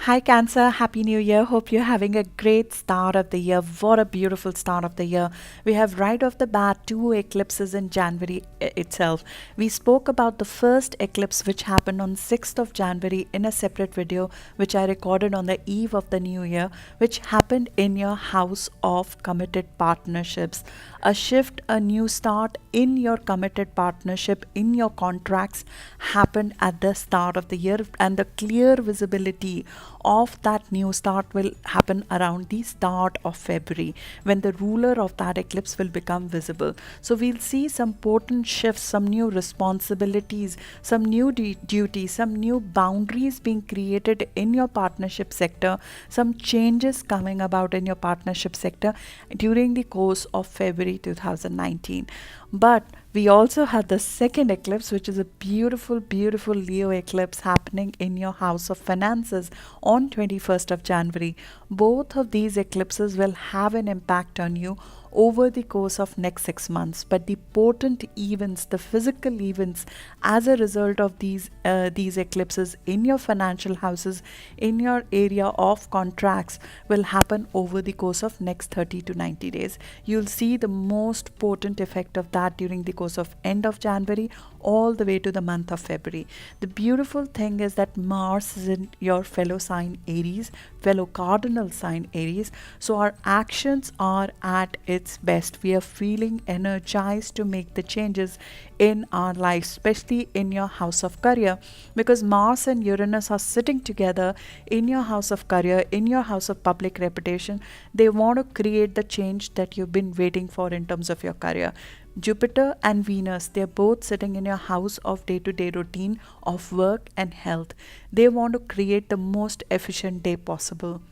Hi Cancer, Happy New Year. Hope you're having a great start of the year. What a beautiful start of the year. We have right off the bat two eclipses in January itself. We spoke about the first eclipse which happened on 6th of January in a separate video which I recorded on the eve of the new year, which happened in your house of committed partnerships. A shift, a new start in your committed partnership, in your contracts happened at the start of the year, and the clear visibility of that new start will happen around the start of February when the ruler of that eclipse will become visible. So we'll see some potent shifts, some new responsibilities, some new duties, some new boundaries being created in your partnership sector, some changes coming about in your partnership sector during the course of February 2019. But we also had the second eclipse, which is a beautiful, beautiful Leo eclipse happening in your house of finances on 21st of January. Both of these eclipses will have an impact on you over the course of next 6 months, but the potent events, the physical events as a result of these eclipses in your financial houses, in your area of contracts, will happen over the course of next 30 to 90 days. You'll see the most potent effect of that during the course of end of January all the way to the month of February. The beautiful thing is that Mars is in your fellow sign Aries, fellow cardinal sign Aries, so our actions are at its best. We are feeling energized to make the changes in our lives, especially in your house of career, because Mars and Uranus are sitting together in your house of career, in your house of public reputation. They want to create the change that you've been waiting for in terms of your career. Jupiter and Venus, they're both sitting in your house of day-to-day routine of work and health. They want to create the most efficient day possible.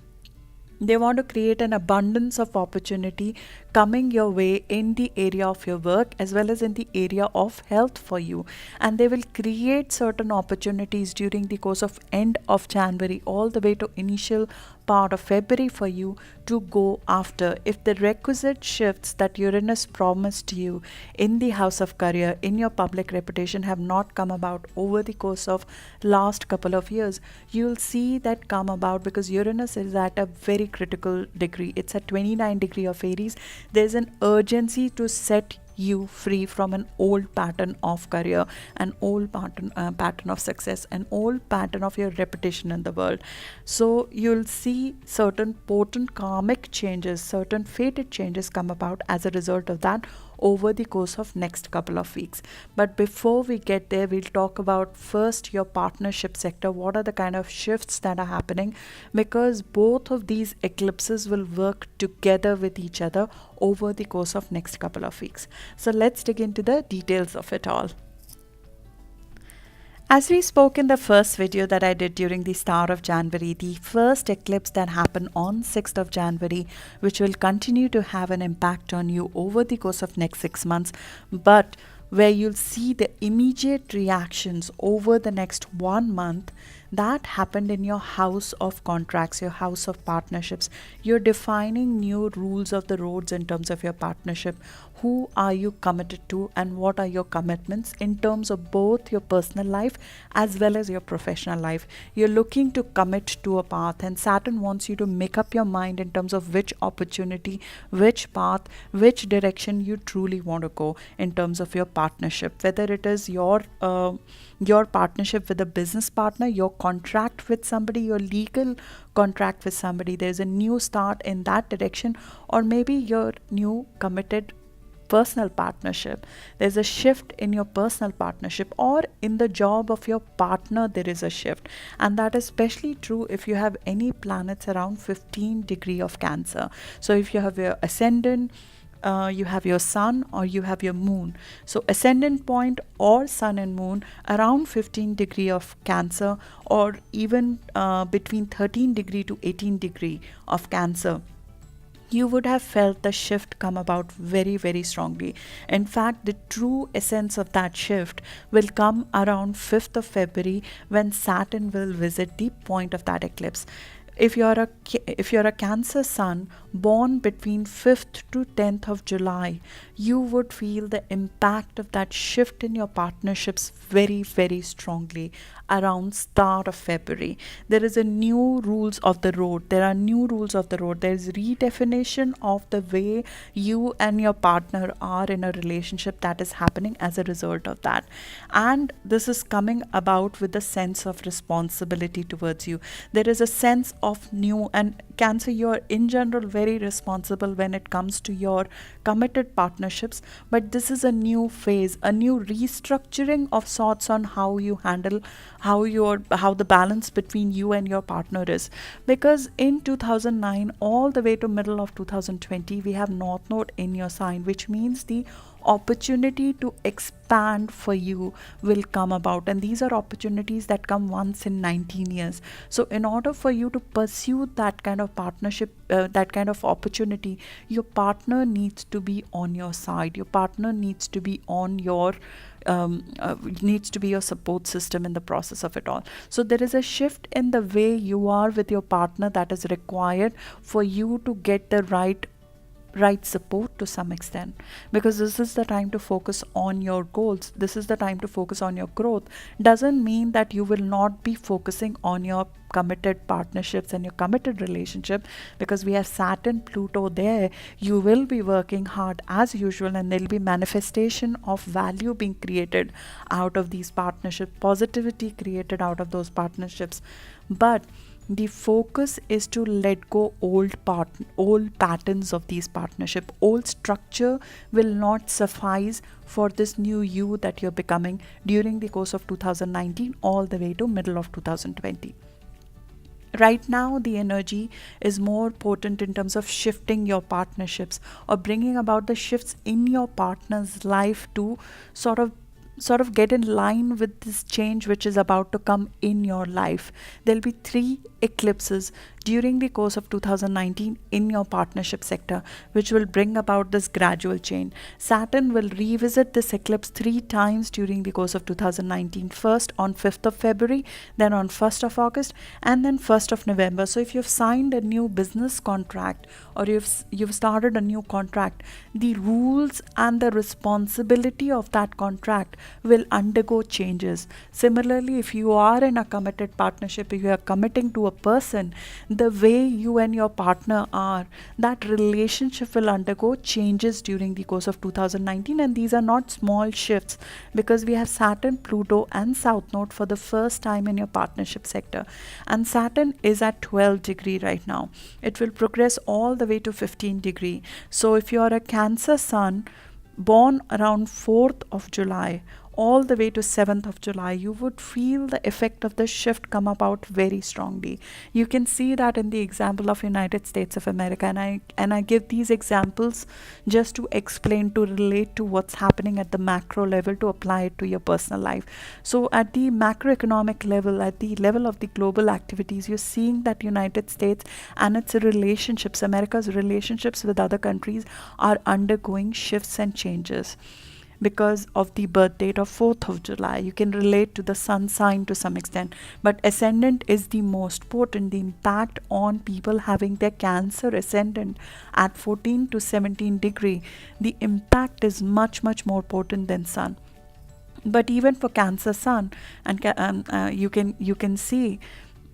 They want to create an abundance of opportunity coming your way in the area of your work as well as in the area of health for you. And they will create certain opportunities during the course of end of January all the way to initial part of February for you to go after. If the requisite shifts that Uranus promised you in the house of career, in your public reputation, have not come about over the course of last couple of years, you'll see that come about because Uranus is at a very critical degree. It's at 29 degree of Aries. There's an urgency to set you free from an old pattern of career, an old pattern of success, an old pattern of your reputation in the world. So you'll see certain potent karmic changes, certain fated changes come about as a result of that over the course of next couple of weeks. But before we get there, we'll talk about first your partnership sector. What are the kind of shifts that are happening, because both of these eclipses will work together with each other over the course of next couple of weeks. So let's dig into the details of it all. As we spoke in the first video that I did during the start of January, the first eclipse that happened on 6th of January, which will continue to have an impact on you over the course of next 6 months, but where you'll see the immediate reactions over the next 1 month, that happened in your house of contracts, your house of partnerships. You're defining new rules of the roads in terms of your partnership. Who are you committed to and what are your commitments in terms of both your personal life as well as your professional life? You're looking to commit to a path, and Saturn wants you to make up your mind in terms of which opportunity, which path, which direction you truly want to go in terms of your partnership, whether it is your partnership with a business partner, your contract with somebody, your legal contract with somebody. There's a new start in that direction, or maybe your new committed personal partnership. There's a shift in your personal partnership, or in the job of your partner there is a shift, and that is especially true if you have any planets around 15 degree of Cancer. So if you have your ascendant, you have your sun, or you have your moon. So ascendant point or sun and moon around 15 degree of Cancer, or even between 13 degree to 18 degree of Cancer, you would have felt the shift come about very, very strongly. In fact, the true essence of that shift will come around 5th of February when Saturn will visit the point of that eclipse. If you're a Cancer sun born between 5th to 10th of July, you would feel the impact of that shift in your partnerships very, very strongly. around start of February. There is a new rules of the road. There are new rules of the road. There is redefinition of the way you and your partner are in a relationship that is happening as a result of that. And this is coming about with a sense of responsibility towards you. There is a sense of new, and Cancer, you're in general very responsible when it comes to your committed partnerships, but this is a new phase, a new restructuring of sorts on how you handle how the balance between you and your partner is. Because in 2009 all the way to middle of 2020 we have North Node in your sign, which means the opportunity to expand for you will come about, and these are opportunities that come once in 19 years. So in order for you to pursue that kind of partnership, that kind of opportunity, your partner needs to be on your side. Your partner needs to be on your needs to be your support system in the process of it all. So there is a shift in the way you are with your partner that is required for you to get the right support to some extent, because this is the time to focus on your goals. This is the time to focus on your growth. Doesn't mean that you will not be focusing on your committed partnerships and your committed relationship, because we have Saturn Pluto there. You will be working hard as usual, and there'll be manifestation of value being created out of these partnerships, positivity created out of those partnerships. But the focus is to let go old patterns of these partnership. Old structure will not suffice for this new you that you're becoming during the course of 2019 all the way to middle of 2020. Right now the energy is more potent in terms of shifting your partnerships or bringing about the shifts in your partner's life to sort of get in line with this change which is about to come in your life. There'll be 3 eclipses during the course of 2019 in your partnership sector, which will bring about this gradual change. Saturn will revisit this eclipse 3 times during the course of 2019. First on 5th of February, then on 1st of August, and then 1st of November. So if you've signed a new business contract or you've started a new contract, the rules and the responsibility of that contract will undergo changes. Similarly, if you are in a committed partnership, if you are committing to a person, the way you and your partner are, that relationship will undergo changes during the course of 2019. And these are not small shifts, because we have Saturn, Pluto and South Node for the first time in your partnership sector. And Saturn is at 12 degree right now. It will progress all the way to 15 degree. So if you are a Cancer sun born around 4th of July all the way to 7th of July, you would feel the effect of the shift come about very strongly. You can see that in the example of United States of America, and I give these examples just to explain, to relate to what's happening at the macro level, to apply it to your personal life. So at the macroeconomic level, at the level of the global activities, you're seeing that United States and its relationships, America's relationships with other countries, are undergoing shifts and changes because of the birth date of 4th of July. You can relate to the sun sign to some extent, but ascendant is the most potent. The impact on people having their Cancer ascendant at 14 to 17 degree, the impact is much more potent than sun. But even for Cancer sun, and you can see,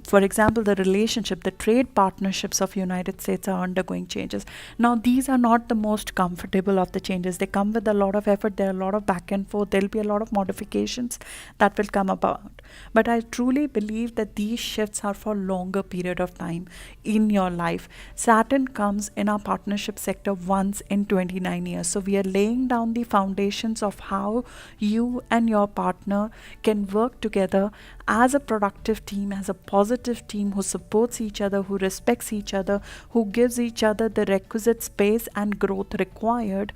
for example, the relationship, the trade partnerships of United States are undergoing changes. Now, these are not the most comfortable of the changes. They come with a lot of effort. There are a lot of back and forth. There'll be a lot of modifications that will come about. But I truly believe that these shifts are for longer period of time in your life. Saturn comes in our partnership sector once in 29 years. So we are laying down the foundations of how you and your partner can work together as a productive team, as a positive team who supports each other, who respects each other, who gives each other the requisite space and growth required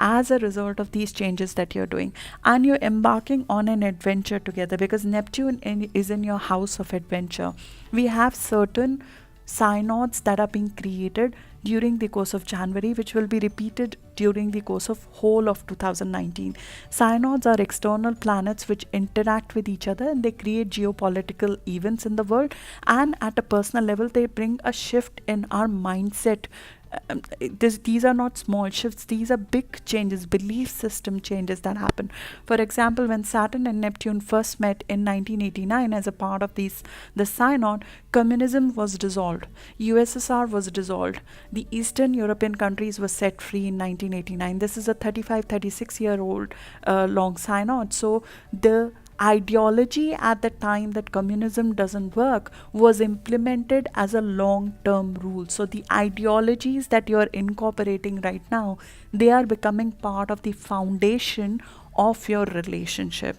as a result of these changes that you're doing. And you're embarking on an adventure together, because Neptune is in your house of adventure. We have certain synods that are being created during the course of January, which will be repeated during the course of whole of 2019. Synods are external planets which interact with each other, and they create geopolitical events in the world, and at a personal level they bring a shift in our mindset these are not small shifts, these are big changes, belief system changes that happen. For example, when Saturn and Neptune first met in 1989 as a part of the synod, communism was dissolved, USSR was dissolved, the Eastern European countries were set free in 1989. This is a 36-year-old long synod. So the ideology at the time that communism doesn't work was implemented as a long term rule. So the ideologies that you're incorporating right now, they are becoming part of the foundation of your relationship.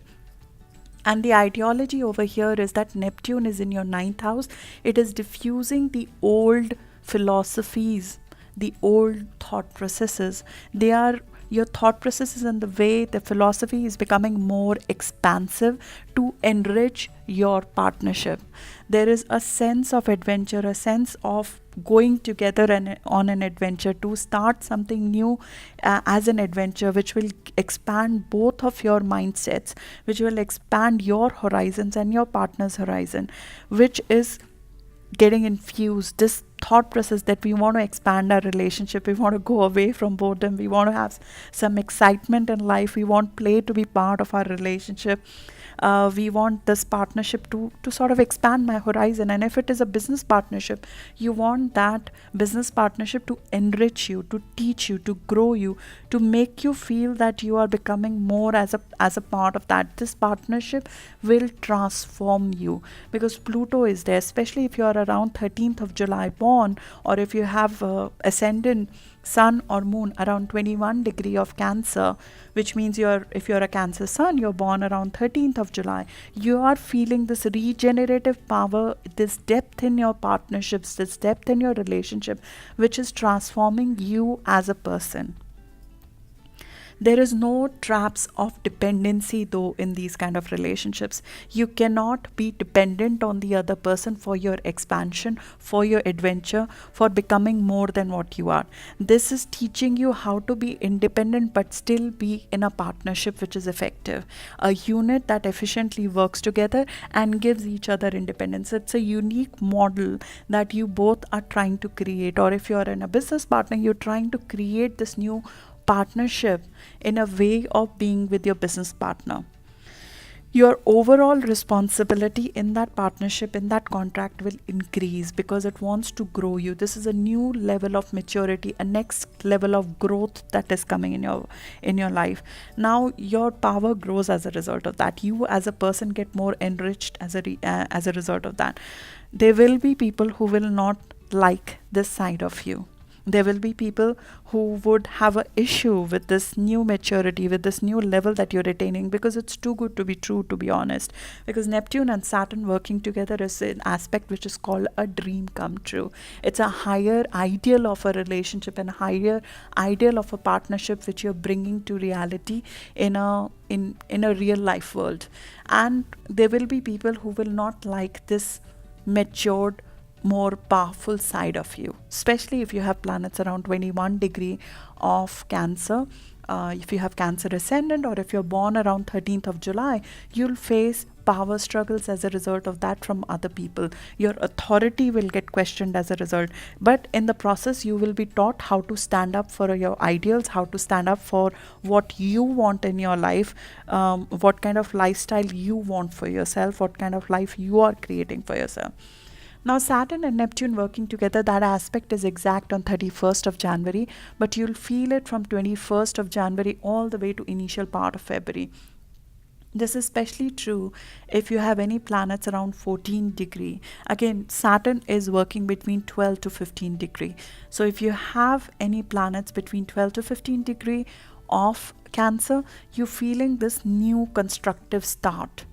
And the ideology over here is that Neptune is in your ninth house. It is diffusing the old philosophies, the old thought processes. They are your thought processes, and the way the philosophy is becoming more expansive to enrich your partnership. There is a sense of adventure, a sense of going together and on an adventure to start something new as an adventure, which will expand both of your mindsets, which will expand your horizons and your partner's horizon, which is getting infused. This thought process that we want to expand our relationship, we want to go away from boredom, we want to have some excitement in life, we want play to be part of our relationship. We want this partnership to sort of expand my horizon. And if it is a business partnership, you want that business partnership to enrich you, to teach you, to grow you, to make you feel that you are becoming more as a part of that. This partnership will transform you, because Pluto is there, especially if you are around 13th of July born, or if you have ascendant sun or moon around 21 degree of Cancer, which means if you're a Cancer sun, you're born around 13th of July, you are feeling this regenerative power, this depth in your partnerships, this depth in your relationship, which is transforming you as a person. There is no traps of dependency though in these kind of relationships. You cannot be dependent on the other person for your expansion, for your adventure, for becoming more than what you are. This is teaching you how to be independent but still be in a partnership which is effective. A unit that efficiently works together and gives each other independence. It's a unique model that you both are trying to create. Or if you're in a business partner, you're trying to create this new partnership in a way of being with your business partner. Your overall responsibility in that partnership, in that contract, will increase because it wants to grow you. This is a new level of maturity, a next level of growth that is coming in your life. Now your power grows as a result of that. You as a person get more enriched as a result of that. There will be people who will not like this side of you. There will be people who would have an issue with this new maturity, with this new level that you're attaining, because it's too good to be true, to be honest. Because Neptune and Saturn working together is an aspect which is called a dream come true. It's a higher ideal of a relationship and higher ideal of a partnership which you're bringing to reality in a real life world. And there will be people who will not like this matured, more powerful side of you, especially if you have planets around 21 degree of Cancer. If you have Cancer ascendant, or if you're born around 13th of July, you'll face power struggles as a result of that from other people. Your authority will get questioned as a result. But in the process, you will be taught how to stand up for your ideals, how to stand up for what you want in your life, what kind of lifestyle you want for yourself, what kind of life you are creating for yourself. Now Saturn and Neptune working together, that aspect is exact on 31st of January, but you'll feel it from 21st of January all the way to initial part of February. This is especially true if you have any planets around 14 degree. Again, Saturn is working between 12 to 15 degree. So if you have any planets between 12 to 15 degree of Cancer, you're feeling this new constructive start.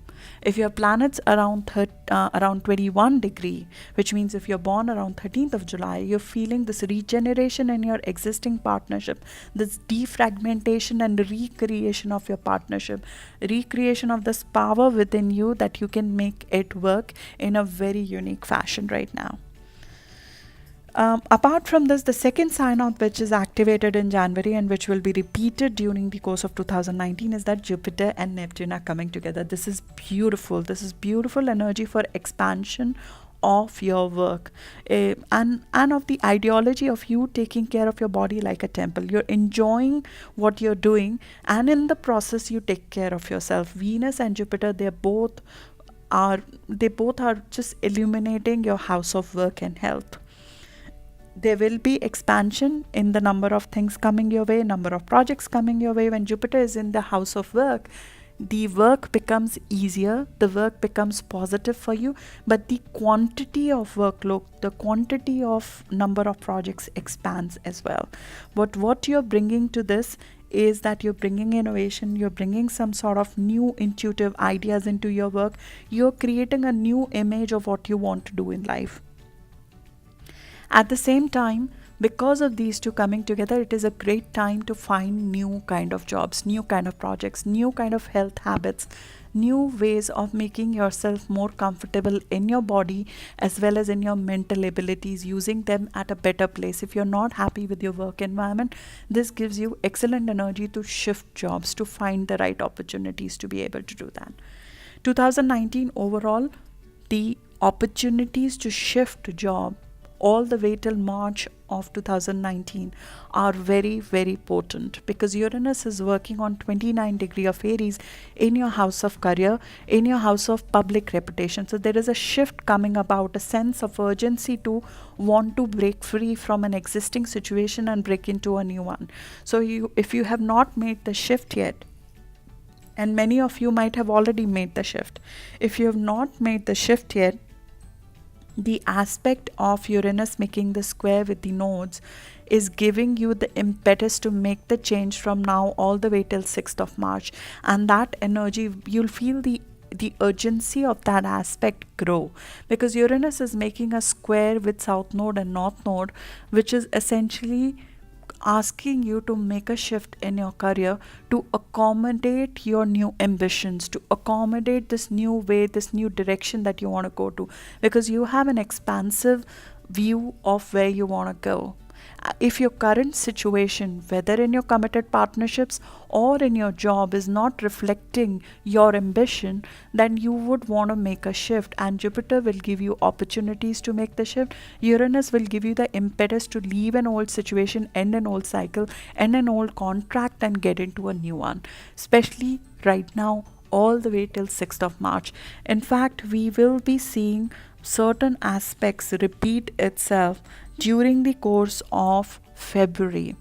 If your planets around 21 degree, which means if you're born around 13th of July, you're feeling this regeneration in your existing partnership, this defragmentation and recreation of your partnership, recreation of this power within you that you can make it work in a very unique fashion right now. Apart from this, the second sign-off which is activated in January and which will be repeated during the course of 2019 is that Jupiter and Neptune are coming together. This is beautiful. This is beautiful energy for expansion of your work, and of the ideology of you taking care of your body like a temple. You're enjoying what you're doing, and in the process you take care of yourself. Venus and Jupiter, they both are just illuminating your house of work and health. There will be expansion in the number of things coming your way, number of projects coming your way. When Jupiter is in the house of work, the work becomes easier, the work becomes positive for you, but the quantity of workload, the quantity of number of projects expands as well. But what you're bringing to this is that you're bringing innovation, you're bringing some sort of new intuitive ideas into your work, you're creating a new image of what you want to do in life. At the same time, because of these two coming together, it is a great time to find new kind of jobs, new kind of projects, new kind of health habits, new ways of making yourself more comfortable in your body as well as in your mental abilities, using them at a better place. If you're not happy with your work environment, this gives you excellent energy to shift jobs, to find the right opportunities to be able to do that. 2019 overall, the opportunities to shift job all the way till March of 2019 are very, very potent, because Uranus is working on 29 degree of Aries in your house of career, in your house of public reputation. So there is a shift coming about, a sense of urgency to want to break free from an existing situation and break into a new one. So if you have not made the shift yet, and many of you might have already made the shift, if you have not made the shift yet, the aspect of Uranus making the square with the nodes is giving you the impetus to make the change from now all the way till 6th of March. And that energy, you'll feel the urgency of that aspect grow, because Uranus is making a square with South Node and North Node, which is essentially asking you to make a shift in your career to accommodate your new ambitions, to accommodate this new way, this new direction that you want to go to, because you have an expansive view of where you want to go. If your current situation, whether in your committed partnerships or in your job, is not reflecting your ambition, then you would want to make a shift, and Jupiter will give you opportunities to make the shift. Uranus will give you the impetus to leave an old situation, end an old cycle, end an old contract, and get into a new one, especially right now all the way till 6th of March. In fact, we will be seeing certain aspects repeat itself during the course of February.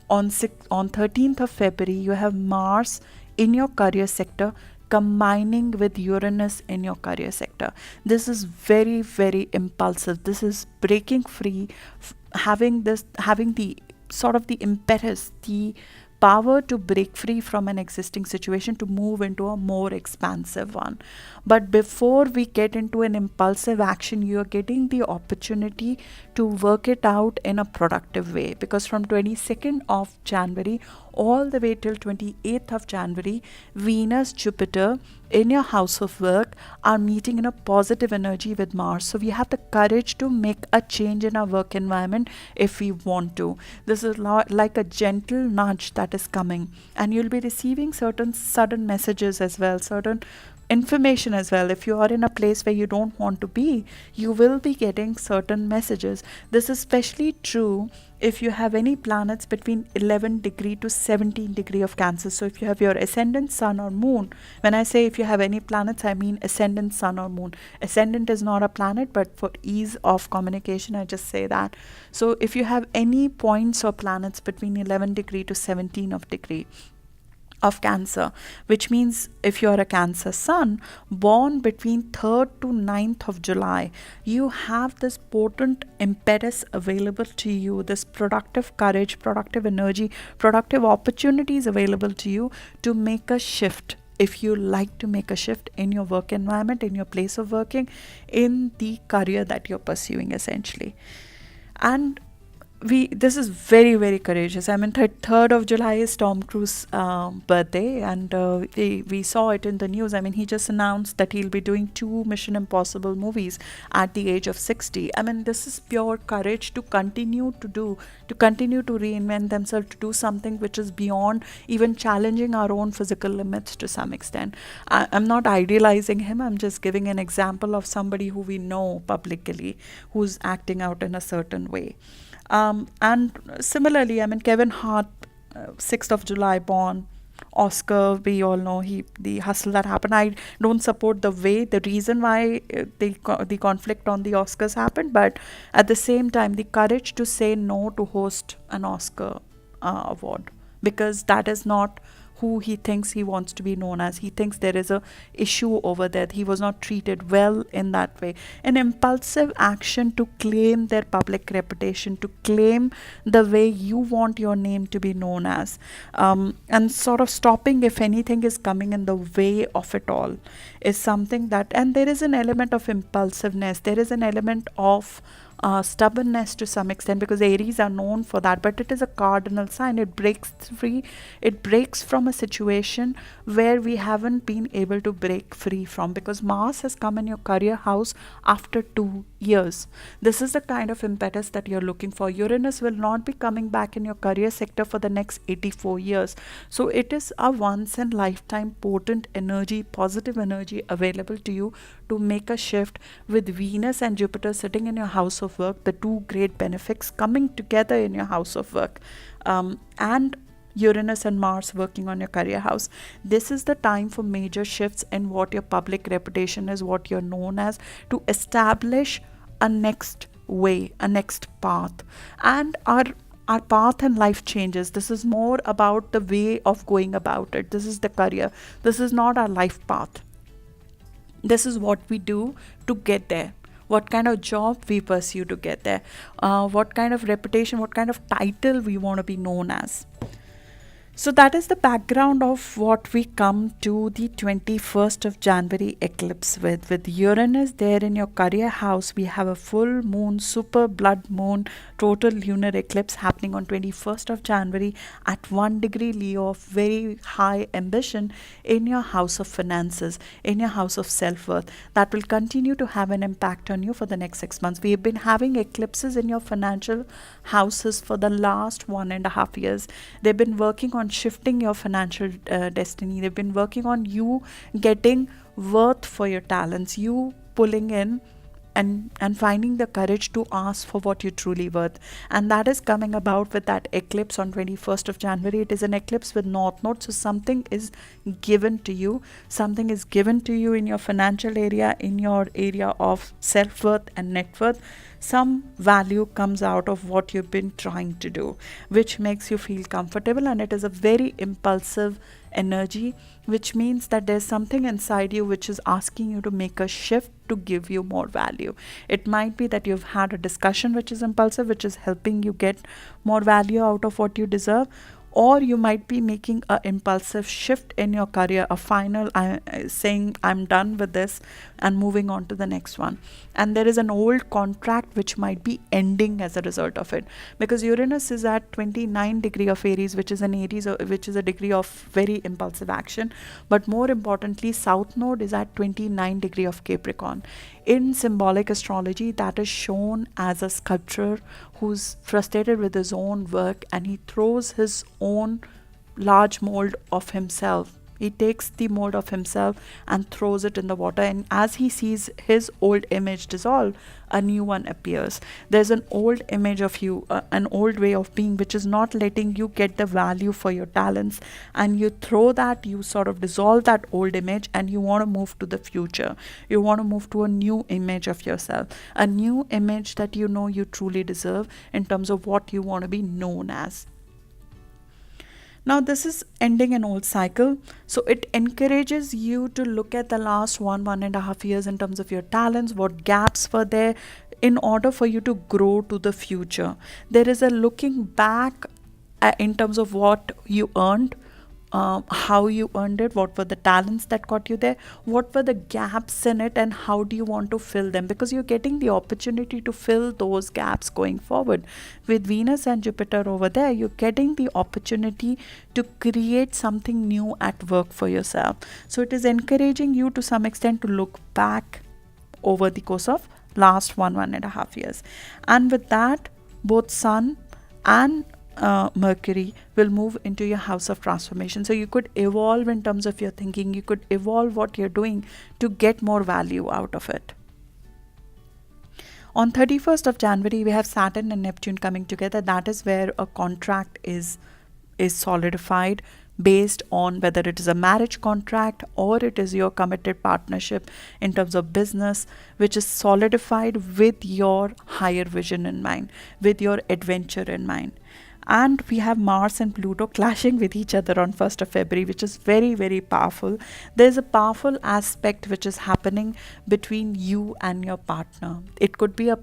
On 13th of February, you have Mars in your career sector combining with Uranus in your career sector. This is very, very impulsive. This is breaking free, having the sort of the impetus, the power to break free from an existing situation to move into a more expansive one. But before we get into an impulsive action, you are getting the opportunity to work it out in a productive way, because from 22nd of January all the way till 28th of January, Venus, Jupiter in your house of work are meeting in a positive energy with Mars. So we have the courage to make a change in our work environment if we want to. This is like a gentle nudge that is coming, and you'll be receiving certain sudden messages as well, certain information as well. If you are in a place where you don't want to be, you will be getting certain messages. This is especially true if you have any planets between 11 degree to 17 degree of Cancer. So if you have your ascendant, sun or moon, when I say if you have any planets, I mean ascendant, sun or moon. Ascendant is not a planet, but for ease of communication I just say that. So if you have any points or planets between 11 degree to 17 of degree of Cancer, which means if you're a Cancer sun born between 3rd to 9th of July, you have this potent impetus available to you, this productive courage, productive energy, productive opportunities available to you to make a shift. If you like to make a shift in your work environment, in your place of working, in the career that you're pursuing essentially. And this is very, very courageous. I mean, 3rd of July is Tom Cruise's birthday, and we saw it in the news. I mean, he just announced that he'll be doing 2 Mission Impossible movies at the age of 60. I mean, this is pure courage to continue to reinvent themselves, to do something which is beyond even challenging our own physical limits to some extent. I'm not idealizing him. I'm just giving an example of somebody who we know publicly, who's acting out in a certain way. And similarly, I mean, Kevin Hart, 6th of July born, Oscar, we all know the hustle that happened. I don't support the reason why the conflict on the Oscars happened, but at the same time, the courage to say no to host an Oscar award, because that is not who he thinks he wants to be known as. He thinks there is a issue over there. He was not treated well in that way. An impulsive action to claim their public reputation, to claim the way you want your name to be known as, and sort of stopping if anything is coming in the way of it all, is something that, and there is an element of impulsiveness, there is an element of stubbornness to some extent, because Aries are known for that, but it is a cardinal sign. It breaks free, it breaks from a situation where we haven't been able to break free from, because Mars has come in your career house after 2 years. This is the kind of impetus that you're looking for. Uranus will not be coming back in your career sector for the next 84 years. So it is a once in lifetime potent energy, positive energy available to you to make a shift, with Venus and Jupiter sitting in your house of work, the two great benefics coming together in your house of work, and Uranus and Mars working on your career house. This is the time for major shifts in what your public reputation is, what you're known as, to establish a next way, a next path. And our path in life changes. This is more about the way of going about it. This is the career. This is not our life path. This is what we do to get there, what kind of job we pursue to get there, what kind of reputation, what kind of title we want to be known as. So that is the background of what we come to the 21st of January eclipse with. With Uranus there in your career house, we have a full moon, super blood moon, total lunar eclipse happening on 21st of January at 1 degree Leo of very high ambition in your house of finances, in your house of self-worth. That will continue to have an impact on you for the next 6 months. We have been having eclipses in your financial houses for the last 1.5 years. They've been working on shifting your financial destiny. They've been working on you getting worth for your talents, you pulling in and finding the courage to ask for what you're truly worth. And that is coming about with that eclipse on 21st of January. It is an eclipse with North Node, so something is given to you. Something is given to you in your financial area, in your area of self-worth and net worth. Some value comes out of what you've been trying to do, which makes you feel comfortable, and it is a very impulsive energy, which means that there's something inside you which is asking you to make a shift to give you more value. It might be that you've had a discussion which is impulsive, which is helping you get more value out of what you deserve, or you might be making an impulsive shift in your career, a final saying I'm done with this and moving on to the next one. And there is an old contract which might be ending as a result of it, because Uranus is at 29 degree of Aries, which is an Aries, which is a degree of very impulsive action. But more importantly, South Node is at 29 degree of Capricorn. In symbolic astrology, that is shown as a sculptor who's frustrated with his own work, and he throws his own large mold of himself. He takes the mold of himself and throws it in the water, and as he sees his old image dissolve, a new one appears. There's an old image of you, an old way of being, which is not letting you get the value for your talents, and you throw that, you sort of dissolve that old image, and you want to move to the future. You want to move to a new image of yourself, a new image that you know you truly deserve in terms of what you want to be known as. Now, this is ending an old cycle, so it encourages you to look at the last 1.5 years in terms of your talents, what gaps were there, in order for you to grow to the future. There is a looking back in terms of what you earned, how you earned it, what were the talents that got you there, what were the gaps in it, and how do you want to fill them, because you're getting the opportunity to fill those gaps going forward. With Venus and Jupiter over there, you're getting the opportunity to create something new at work for yourself. So it is encouraging you to some extent to look back over the course of last 1.5 years. And with that, both Sun and Mercury will move into your house of transformation. So you could evolve in terms of your thinking, you could evolve what you're doing to get more value out of it. On 31st of January, we have Saturn and Neptune coming together. That is where a contract is solidified, based on whether it is a marriage contract or it is your committed partnership in terms of business, which is solidified with your higher vision in mind, with your adventure in mind. And we have Mars and Pluto clashing with each other on 1st of February, which is very, very powerful. There's a powerful aspect which is happening between you and your partner. It could be a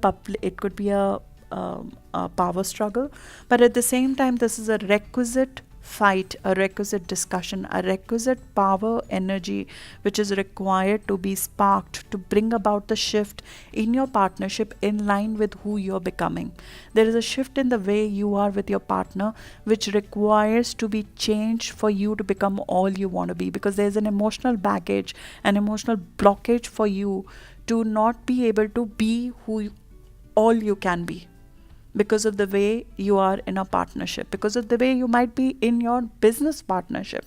power struggle, but at the same time, this is a requisite fight, a requisite discussion, a requisite power energy which is required to be sparked to bring about the shift in your partnership in line with who you're becoming. There is a shift in the way you are with your partner which requires to be changed for you to become all you want to be, because there's an emotional baggage, an emotional blockage for you to not be able to be all you can be, because of the way you are in a partnership, because of the way you might be in your business partnership,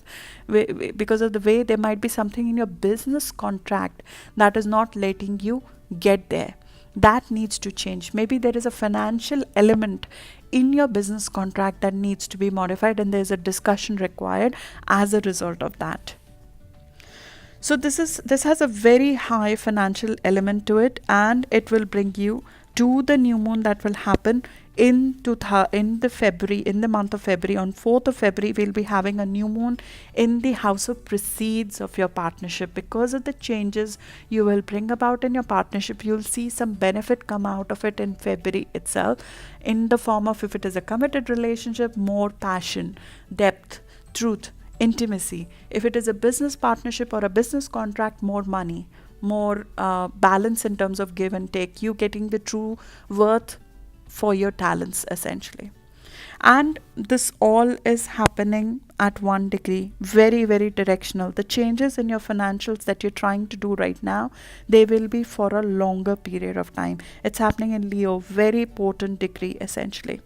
because of the way there might be something in your business contract that is not letting you get there. That needs to change. Maybe there is a financial element in your business contract that needs to be modified, and there's a discussion required as a result of that. So this has a very high financial element to it, and it will bring you to the new moon that will happen in the month of February. On 4th of February, we'll be having a new moon in the house of proceeds of your partnership. Because of the changes you will bring about in your partnership, you'll see some benefit come out of it in February itself, in the form of, if it is a committed relationship, more passion, depth, truth, intimacy. If it is a business partnership or a business contract, more money, more balance in terms of give and take, you getting the true worth for your talents essentially. And this all is happening at 1 degree, very, very directional. The changes in your financials that you're trying to do right now, they will be for a longer period of time. It's happening in Leo, very potent degree essentially.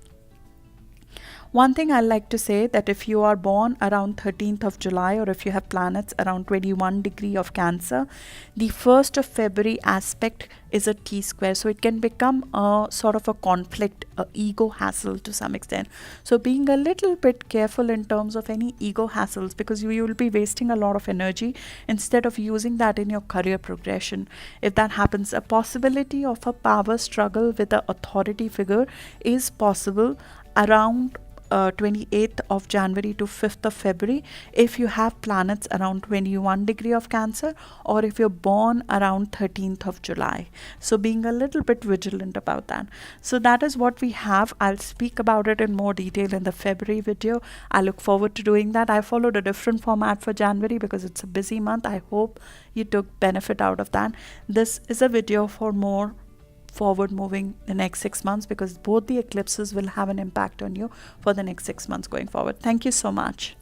One thing I like to say, that if you are born around 13th of July, or if you have planets around 21 degree of Cancer, the 1st of February aspect is a T-square. So it can become a sort of a conflict, a ego hassle to some extent. So being a little bit careful in terms of any ego hassles, because you will be wasting a lot of energy instead of using that in your career progression. If that happens, a possibility of a power struggle with an authority figure is possible around 28th of January to 5th of February, if you have planets around 21 degree of Cancer, or if you're born around 13th of July. So being a little bit vigilant about that. So that is what we have. I'll speak about it in more detail in the February video. I look forward to doing that. I followed a different format for January because it's a busy month. I hope you took benefit out of that. This is a video for more forward moving the next 6 months, because both the eclipses will have an impact on you for the next 6 months going forward. Thank you so much.